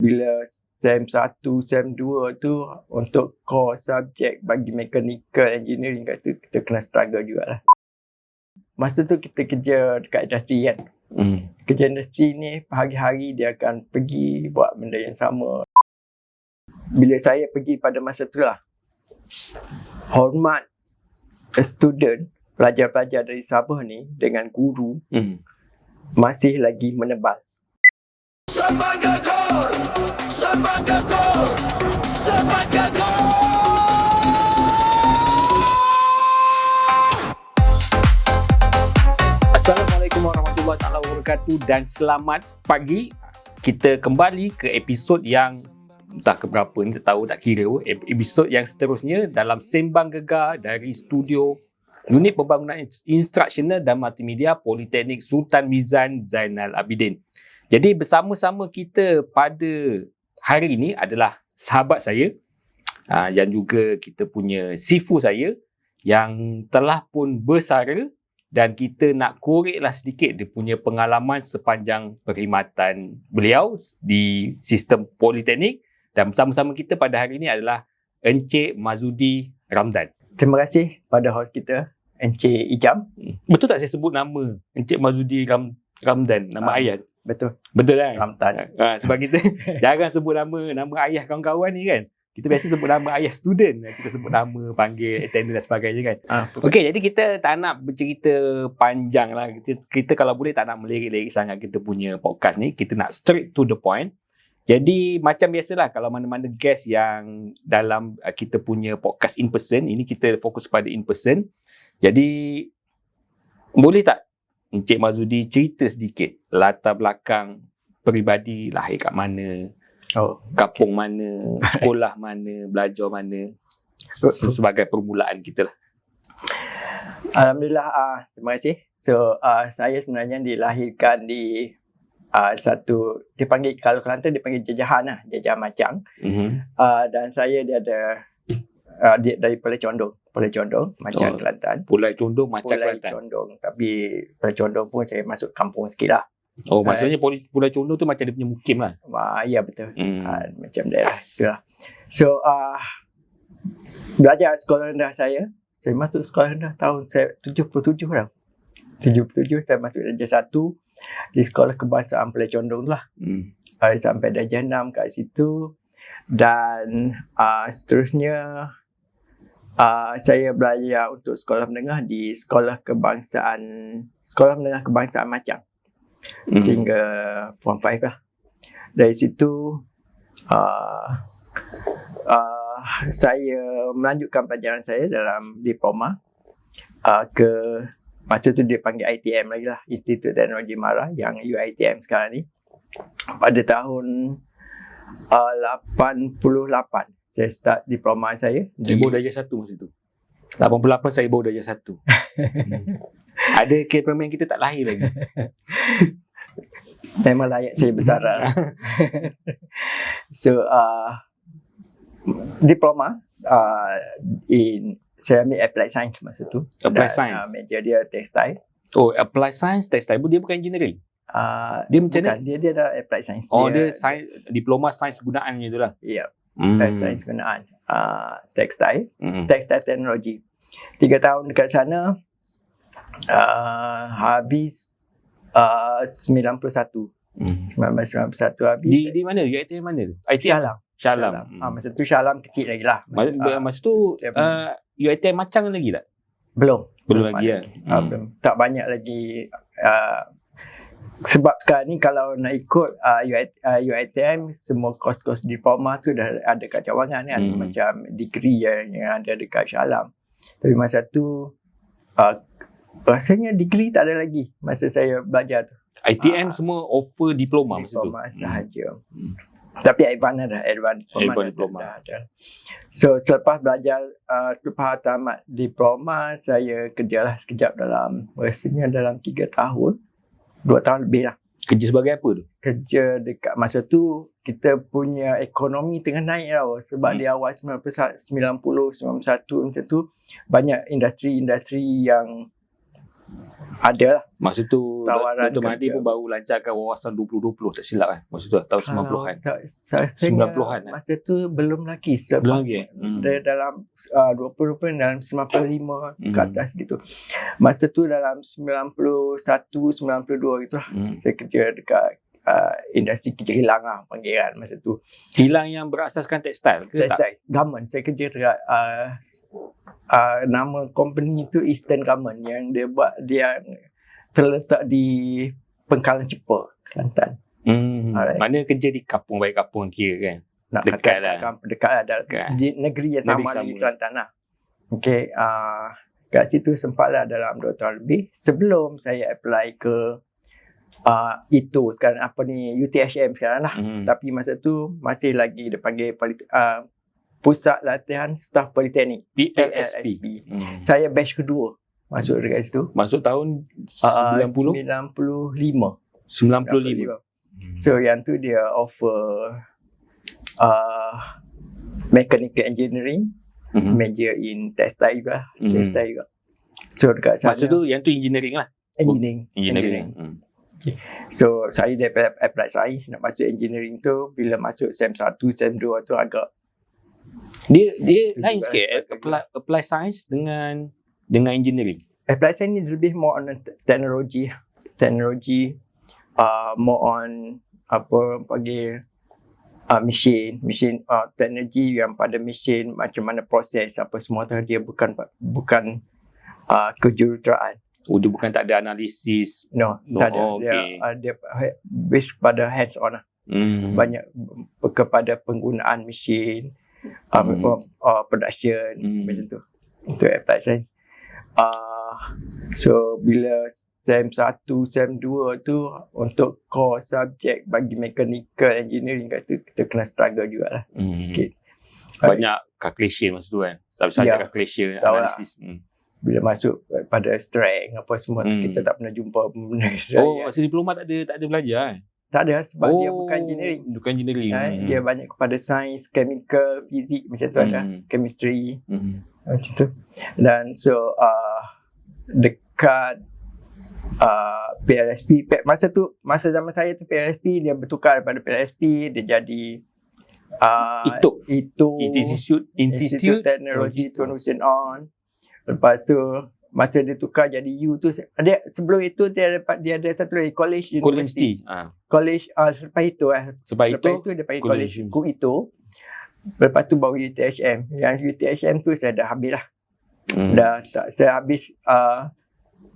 bila SEM 1, SEM 2 tu untuk core subjek bagi mechanical engineering kat tu kita kena struggle jugalah. Masa tu kita kerja dekat industri kan. Kerja industri ni hari-hari dia akan pergi buat benda yang sama. Bila saya pergi pada masa tu lah, hormat student, pelajar-pelajar dari Sabah ni dengan guru masih lagi menebal. Assalamualaikum warahmatullahi wabarakatuh dan selamat pagi. Kita kembali ke episod yang entah keberapa ni, tak tahu, tak kira. Episod yang seterusnya dalam Sembang Gegar dari studio Unit Pembangunan Instruksional dan Multimedia Politeknik Sultan Mizan Zainal Abidin. Jadi bersama-sama kita pada hari ini adalah sahabat saya yang juga kita punya sifu saya yang telah pun bersara, dan kita nak koreklah sedikit dia punya pengalaman sepanjang perkhidmatan beliau di sistem politeknik. Dan bersama-sama kita pada hari ini adalah Encik Mazudi Ramdan. Terima kasih pada host kita, Encik Ijam. Betul tak saya sebut nama Encik Mazudi Ramdan, nama ayah? Betul. Betul kan? Ramdan. Sebab kita jarang sebut nama ayah kawan-kawan ni kan. Kita biasa sebut nama ayah student. Kita sebut nama, panggil, attendant dan sebagainya kan. Okey, jadi kita tak nak bercerita panjang lah. Kita kalau boleh tak nak melirik-lirik sangat kita punya podcast ni. Kita nak straight to the point. Jadi macam biasalah kalau mana-mana guest yang dalam kita punya podcast in person, ini kita fokus pada in person. Jadi boleh tak Encik Mazudi cerita sedikit latar belakang peribadi, lahir kat mana, kampung mana, sekolah mana, belajar mana, sebagai permulaan kita lah. Alhamdulillah, terima kasih. So saya sebenarnya dilahirkan di satu, dipanggil, kalau Kelantan dipanggil Jajahan lah, Jajahan Macang. Dan saya dia ada dia dari Pulai Condong, Macang Kelantan. Pulai Condong, Macang Kelantan. Condong, tapi Pulai Condong pun saya masuk kampung sikit lah. Maksudnya Pulai Condong tu macam dia punya mukim lah. Ya betul. Macam daerah situ lah. So belajar sekolah rendah saya masuk sekolah rendah tahun 77 lah. 77 saya masuk darjah 1 di Sekolah Kebangsaan Pulai Condong lah. Sampai darjah 6 kat situ. Dan seterusnya saya belajar untuk sekolah menengah di Sekolah Menengah Kebangsaan Macang. Sehingga form 5 lah. Dari situ saya melanjutkan pelajaran saya dalam diploma ke, masa tu dia panggil ITM lagi lah, Institut Teknologi Mara, yang UiTM sekarang ni. Pada tahun 88 saya start diploma saya. Saya baru darjah 1 masa tu. 88 saya baru darjah 1. Ada cameraman kita tak lahir lagi. Memang layak saya bersara. So diploma saya ambil Applied Science masa tu. Applied Science. Major dia textile. Applied Science textile. Dia bukan engineering. Dia macam mana? Dia ada Applied Science. Dia science, diploma sains gunaannya tu lah. Ya. Sains gunaan. Textile. Textile teknologi. 3 tahun dekat sana. Habis 91. 1991 habis. Di mana? UiTM mana? Shah Alam. Masa tu Shah Alam kecil lagi lah. Masa tu UiTM Macang lagi tak? Belum lagi lah. Belum. Tak banyak lagi. Sebab sekarang ni kalau nak ikut UiTM, semua kos-kos diploma tu dah ada kat Cawangan kan. Macam degree yang ada dekat Shah Alam. Tapi masa tu rasanya degree tak ada lagi masa saya belajar tu. ITM semua offer diploma masa tu. Diploma sahaja. Tapi advance diploma dah ada. So selepas belajar, selepas tamat diploma, saya kerjalah sekejap rasanya dalam 3 tahun, 2 tahun lebih lah. Kerja sebagai apa tu? Kerja dekat masa tu kita punya ekonomi tengah naik tau. Sebab di awal 90, 91 macam tu, banyak industri-industri yang Ada lah. Masa tu Tawaran Dr. Mahathir kerja. pun baru lancarkan wawasan 2020 tak silap kan. Masa tu tahun 90-an. Rasanya 90-an, masa tu belum lagi. Belum lagi. Dia dalam 20 dalam 95 ke Hmm. atas gitu. Masa tu dalam 91, 92 gitu lah. Saya kerja dekat industri kerja hilang lah panggilan masa tu. Kilang yang berasaskan tekstil ke tak? Textile Garment. Saya kerja dekat nama company tu Eastern Garment yang dia buat, dia terletak di Pengkalan Cepa, Kelantan. Alright. Mana kerja di kampung baik kampung kira kan? Nak Dekat kata lah. dekat lah Dekat. di negeri yang Negeri sama sama. di Kelantan lah. Okay, kat situ sempatlah dalam 2 tahun lebih sebelum saya apply ke itu sekarang apa ni UTHM sekarang lah. Tapi masa tu masih lagi dia panggil Pusat Latihan Staf Politeknik, PLSP. Saya batch kedua masuk dekat situ. Masuk tahun 90? 95. 95. So yang tu dia offer mechanical engineering, major in textile juga, textile juga. So dekat sana Masa tu yang tu engineering lah. engineering. So saya dah apply sains nak masuk engineering tu. Bila masuk SEM 1, SEM 2 tu agak Dia lain juga sikit rasa apply science dengan engineering. apply sains ni lebih more on teknologi, more on apa panggil mesin teknologi yang pada mesin, macam mana proses apa semua tu. Dia bukan kejuruteraan. Oh, dia bukan tak ada analisis. No, tak ada. Oh, okay. Dia based pada hands on lah. Banyak kepada penggunaan mesin, production, macam tu. Itu applied science. So bila SEM 1, SEM 2 tu untuk core subjek bagi mechanical engineering kat tu kita kena struggle jugalah sikit. Banyak calculation masa tu kan. Subject Ya, calculation, tahu lah. analisis. Bila masuk pada strength apa semua tu kita tak pernah jumpa benda Oh, masa diploma tak ada belajar kan? tak ada sebab dia bukan engineering. Bukan engineering. Dia banyak kepada sains, chemical, fizik macam tu ada, chemistry macam tu. Dan so dekat PLSP masa zaman saya tu PLSP dia bertukar daripada PLSP dia jadi Institute Teknologi Tun Hussein On. Lepas tu masa dia tukar jadi U tu sebelum itu dia ada satu lagi college university. College selepas itu dia panggil college itu. Lepas tu baru UTHM. Yang UTHM tu saya dah habis lah. Saya habis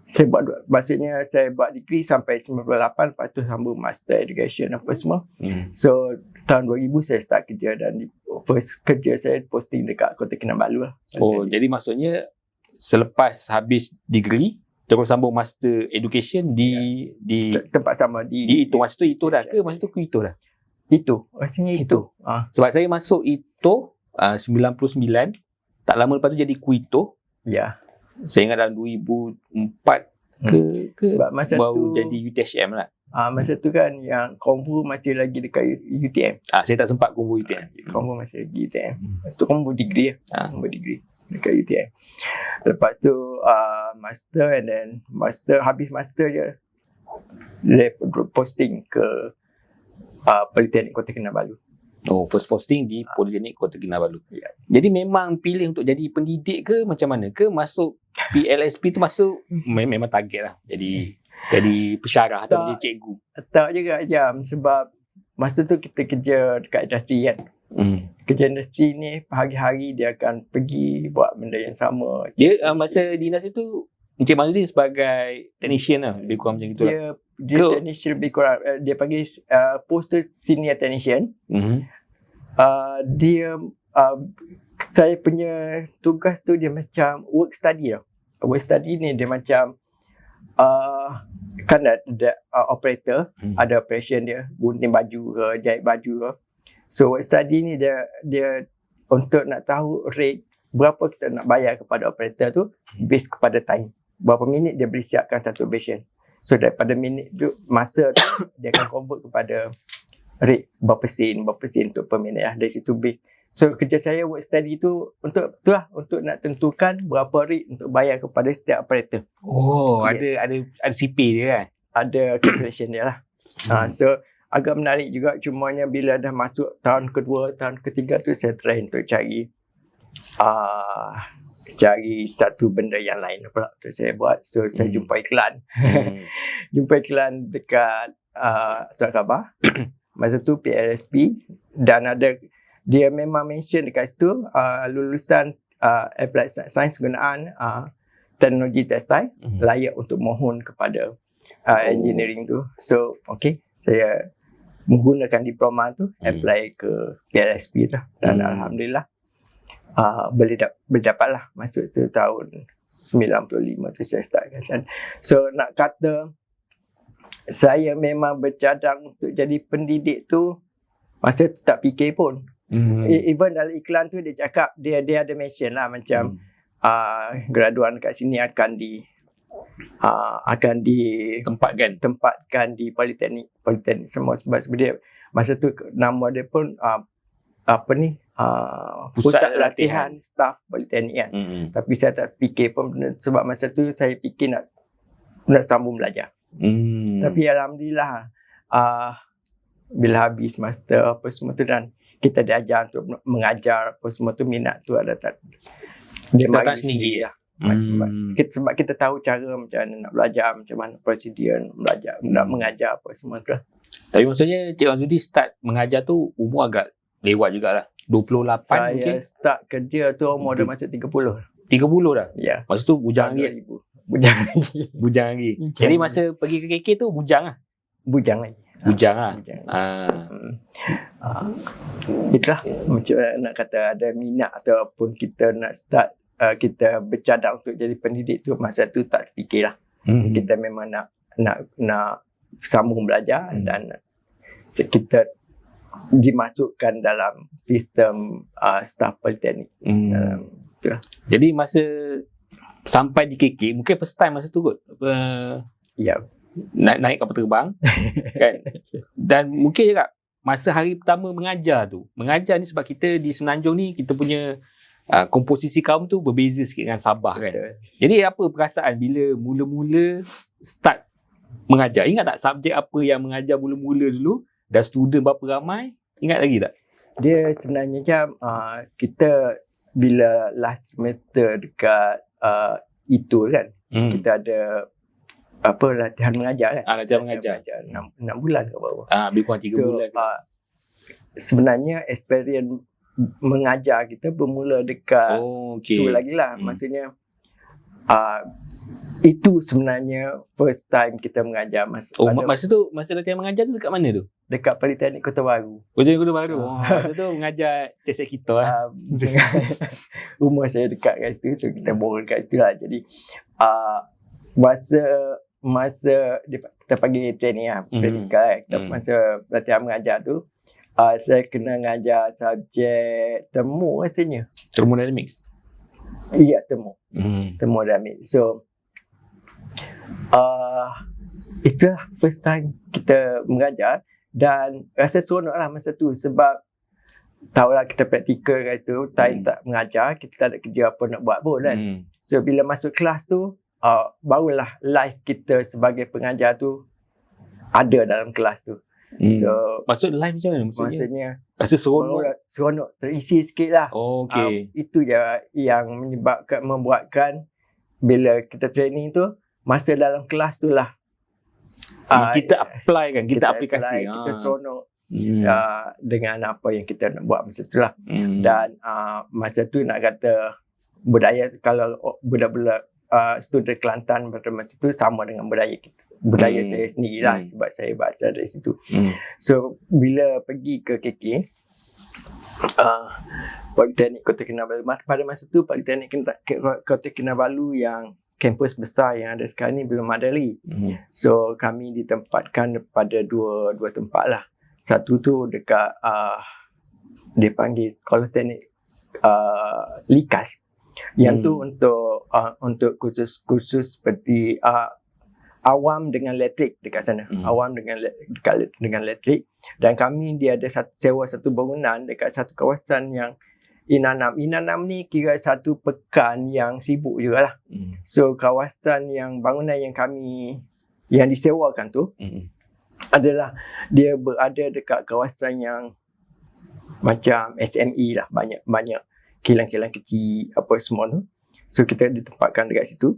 saya buat degree sampai 98, lepas tu sambung master education apa semua. So tahun 2000 saya start kerja dan first kerja saya posting dekat Kota Kinabalu lah. Oh, jadi maksudnya selepas habis degree terus sambung master education di tempat sama di itu. Masa tu itu dah ke? Masa tu itu dah? Itu rasanya itu. Sebab saya masuk itu 99, tak lama lepas tu jadi Kuito. Ya. Saya ingat dalam 2004 ke sebab masa baru tu jadi UTHM lah. Masa tu kan yang Konvu masih lagi dekat UTM. Saya tak sempat kumpul UTM. Konvu masih lagi UTM. Masa tu Konvu degree Konvu degree dekat UTM. Lepas tu master, and then habis master je dia posting ke Politeknik Kota Kinabalu. Oh, first posting di Politeknik Kota Kinabalu. Ya. Jadi memang pilih untuk jadi pendidik ke macam mana? Ke masuk PLSP tu masuk memang target lah. Jadi pensyarah atau jadi cikgu? Tak juga jam sebab masa tu kita kerja dekat industri kan. Kerja industri ni hari-hari dia akan pergi buat benda yang sama. Dia masa di industri tu Encik Mazudin sebagai technician lah, lebih kurang macam itulah. Dia technician lebih kurang. Dia panggil post tu senior technician. Saya punya tugas tu dia macam work study lah. Work study ni dia macam kan ada operator, ada operation dia, gunting baju ke, jahit baju ke. So work study ni dia untuk nak tahu rate berapa kita nak bayar kepada operator tu based kepada time. Berapa minit dia boleh siapkan satu operation. So daripada minit tu, masa tu dia akan convert kepada rate berapa sen untuk per minit lah. Dari situ base. So kerja saya work study tu untuk nak tentukan berapa rate untuk bayar kepada setiap operator. Oh, ada CP dia kan? Ada calculation dia lah. So agak menarik juga, cumanya bila dah masuk tahun kedua, tahun ketiga tu saya try untuk cari satu benda yang lain pula tu saya buat. So saya jumpa iklan. Jumpa iklan dekat Surat Khabar. Masa tu PLSP, dan dia memang mention dekat situ lulusan applied science gunaan teknologi tekstil layak untuk mohon kepada engineering tu. So saya menggunakan diploma tu, apply ke PLSP tu, dan alhamdulillah boleh dapatlah masuk tu tahun 95 tu saya start kat sana. So nak kata saya memang bercadang untuk jadi pendidik tu, masa tu tak fikir pun. Even dalam iklan tu dia cakap, dia ada mention lah macam graduan kat sini akan ditempatkan di politeknik semua, sebab dia masa tu nama dia pun pusat latihan staf politeknik kan. Tapi saya tak fikir pun sebab masa tu saya fikir nak sambung belajar. Tapi alhamdulillah bila habis master apa semua tu, dan kita diajar untuk mengajar apa semua tu, minat tu ada tak dia datang bagi sendiri lah. Sebab kita tahu cara macam mana nak belajar, macam mana prosedur belajar, nak mengajar apa semua tu. Tapi maksudnya Cik Wan Sudi start mengajar tu umur agak lewat jugalah. 28 saya mungkin. start kerja tu umur dah masuk 30. 30 dah? Ya. Masa tu bujang lagi? Bujang lagi. Jadi masa pergi ke KK tu bujang lah? Bujang lagi. Bujang lah. Itulah macam nak kata ada minat ataupun kita nak start, kita bercadang untuk jadi pendidik tu, masa tu tak fikir lah. Kita memang nak sambung belajar dan kita dimasukkan dalam sistem staf politeknik. Jadi masa sampai di KK, mungkin first time masa tu kot, ya, naik kapal terbang kan, dan mungkin juga masa hari pertama mengajar ni, sebab kita di Semenanjung ni kita punya komposisi kaum tu berbeza sikit dengan Sabah kan. betul. Jadi apa perasaan bila mula-mula start mengajar? Ingat tak subjek apa yang mengajar mula-mula dulu, dan student berapa ramai? Ingat lagi tak? Dia sebenarnya macam kita bila last semester dekat itu kan, kita ada latihan mengajar kan. Latihan mengajar 6 bulan ke berapa. Lebih kurang 3 bulan ke. Sebenarnya experience mengajar kita bermula dekat tu lagi lah. Maksudnya itu sebenarnya first time kita mengajar. Masa latihan mengajar tu dekat mana tu? Dekat Politeknik Kota Baru. Politeknik Kota Baru. Masa tu mengajar set-set kita lah. Rumah saya dekat kat situ, so kita borong kat situ lah. Jadi masa kita panggil training lah, praktikal kan. Masa latihan mengajar tu, saya kena mengajar subjek termo rasanya. Thermodynamics? Iya, thermodynamics. So itulah first time kita mengajar, dan rasa seronok lah masa tu, sebab tahulah kita praktikal kat situ, time tak mengajar, kita tak ada kerja apa nak buat pun kan. So bila masuk kelas tu, barulah life kita sebagai pengajar tu ada dalam kelas tu. So maksud live macam mana? Maksudnya rasa seronok, terisi sikit lah. Itu je yang membuatkan bila kita training tu, masa dalam kelas tu lah kita apply kan, kita aplikasi, kita seronok dengan apa yang kita nak buat masa tu lah. Dan masa tu nak kata budaya, kalau budak-budak student Kelantan pada masa tu sama dengan budaya saya sendiri lah, sebab saya bahasa dari situ. So bila pergi ke KK, Politeknik Kota Kinabalu, pada masa tu Politeknik Kota Kinabalu yang kampus besar yang ada sekarang ni belum ada lagi. So kami ditempatkan pada dua tempat lah. Satu tu dekat dia panggil Sekolah Teknik Likas. Yang tu untuk khusus seperti awam dengan elektrik dekat sana. Awam dengan elektrik. Dan kami dia ada sewa satu bangunan dekat satu kawasan yang Inanam ni kira satu pekan yang sibuk jugalah. So kawasan yang bangunan yang disewakan tu adalah dia berada dekat kawasan yang macam SME lah, banyak kilang-kilang kecil apa semua tu. So kita ditempatkan dekat situ.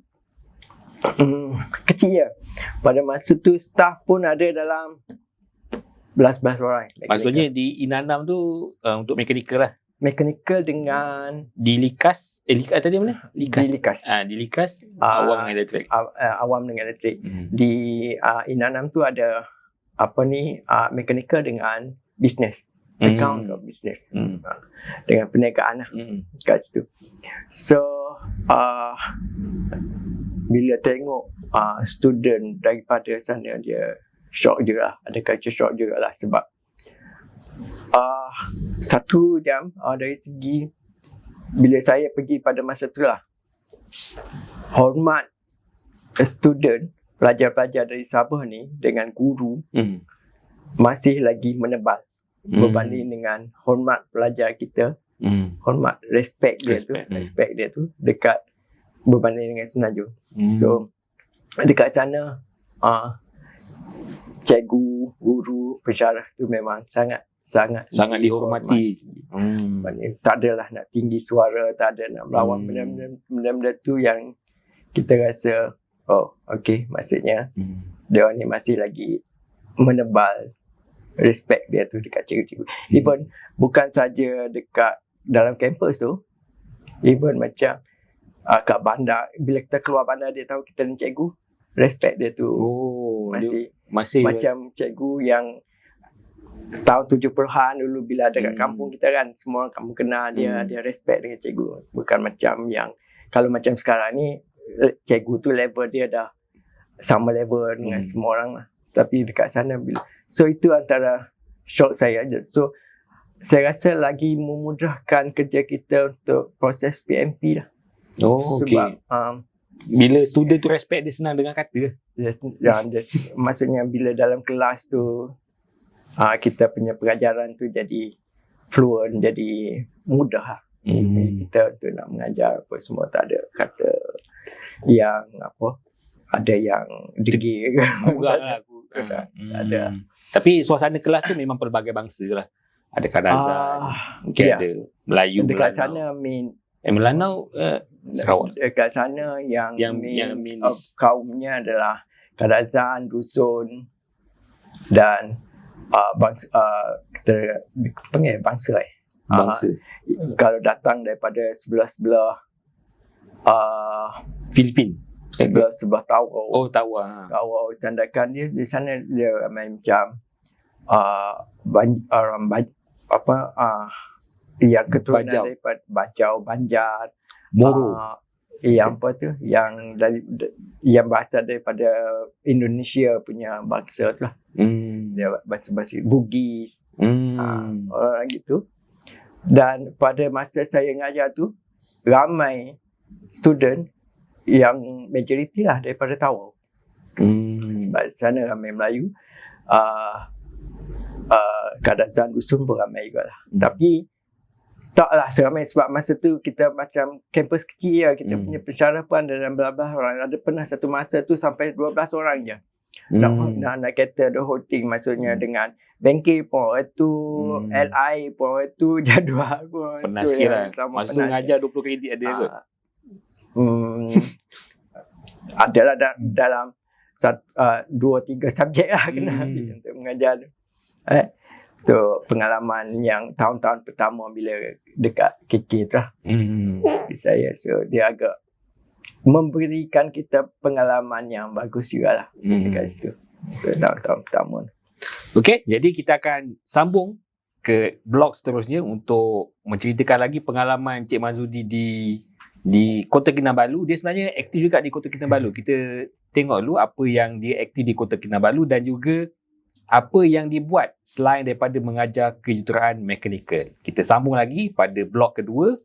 Kecil je. Pada masa tu staff pun ada dalam belas orang. Maksudnya di Inanam tu untuk mekanikal lah. Mekanikal dengan Di Likas Likas tadi mana? Likas. Di Likas awam dengan elektrik. Awam dengan elektrik. Di Inanam tu ada mekanikal dengan bisnes. Account ke bisnes. Dengan perniagaan lah kat situ. So bila tengok student daripada sana, dia shock juga, ada culture shock juga lah, sebab 1 jam dari segi bila saya pergi pada masa tu lah, hormat student, pelajar-pelajar dari Sabah ni dengan guru masih lagi menebal berbanding dengan hormat pelajar kita, hormat respect dia tu dekat berbanding dengan Semenanjung. So dekat sana cikgu, guru, pensyarah tu memang sangat dihormati. Tak adalah nak tinggi suara, tak ada nak melawan benda-benda tu yang kita rasa okey, maksudnya dia ni masih lagi menebal respect dia tu dekat cikgu-cikgu. Even bukan saja dekat dalam kampus tu, even macam kat bandar, bila kita keluar bandar dia tahu kita ni cikgu, respect dia tu masih macam cikgu yang tahun 70-an dulu bila ada kat kampung kita kan, semua orang kampung kenal dia, dia respect dengan cikgu. Bukan macam yang kalau macam sekarang ni cikgu tu level dia dah sama level dengan semua orang lah. Tapi dekat sana so itu antara shock saya. So saya rasa lagi memudahkan kerja kita untuk proses PMP lah. Sebab bila student tu respect, dia senang dengan kata. Maksudnya bila dalam kelas tu kita punya pengajaran tu jadi fluent, jadi mudah lah. Kita tu nak mengajar apa semua, tak ada kata yang ada yang degil ke. Ada. Tapi suasana kelas tu memang pelbagai bangsa lah. Ada Kadazan, mungkin ada Melayu, dekat Melanau. sana Melanau Sarawak. Dekat sana yang main kaumnya adalah Kadazan, Dusun dan bangsa, kita panggil bangsa. Kalau datang daripada sebelah Filipin, sebelah Tawau. Tawau. Tawau Sandakan dia di sana, dia main macam yang keturunan Bajau. daripada Bajau, Banjar, Moro. yang yang berasal daripada Indonesia punya bangsa tu lah. Dia bangsa-bangsa Bugis, orang gitu. Dan pada masa saya ngajar tu, ramai student yang majoriti lah daripada Tawau. Sebab di sana ramai Melayu. Kadazan, Dusun pun ramai juga lah. Tapi taklah seramai, sebab masa tu kita macam kampus kecil lah. Kita punya pensyarah pun ada dalam belas orang. Ada pernah satu masa tu sampai 12 orang je. Nak kata the whole thing, maksudnya dengan bengkel pun itu, LI pun itu, jadual pun pernah sikit lah. Masa tu ngajar 20 kredit ada kot. Adalah dalam 2-3 subjek lah kena untuk mengajar tu. Tu pengalaman yang tahun-tahun pertama bila dekat KK tu lah. Saya, so dia agak memberikan kita pengalaman yang bagus juga lah dekat situ. So tahun-tahun pertama. Okey, jadi kita akan sambung ke blog seterusnya untuk menceritakan lagi pengalaman Cik Mazudi di Kota Kinabalu. Dia sebenarnya aktif juga di Kota Kinabalu. Kita tengok dulu apa yang dia aktif di Kota Kinabalu dan juga apa yang dibuat selain daripada mengajar kejuruteraan mekanikal. Kita sambung lagi pada blog kedua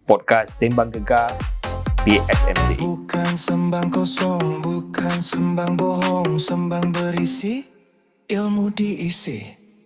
podcast Sembang Gegar PSMC. Bukan sembang kosong, bukan sembang bohong, sembang berisi, ilmu diisi.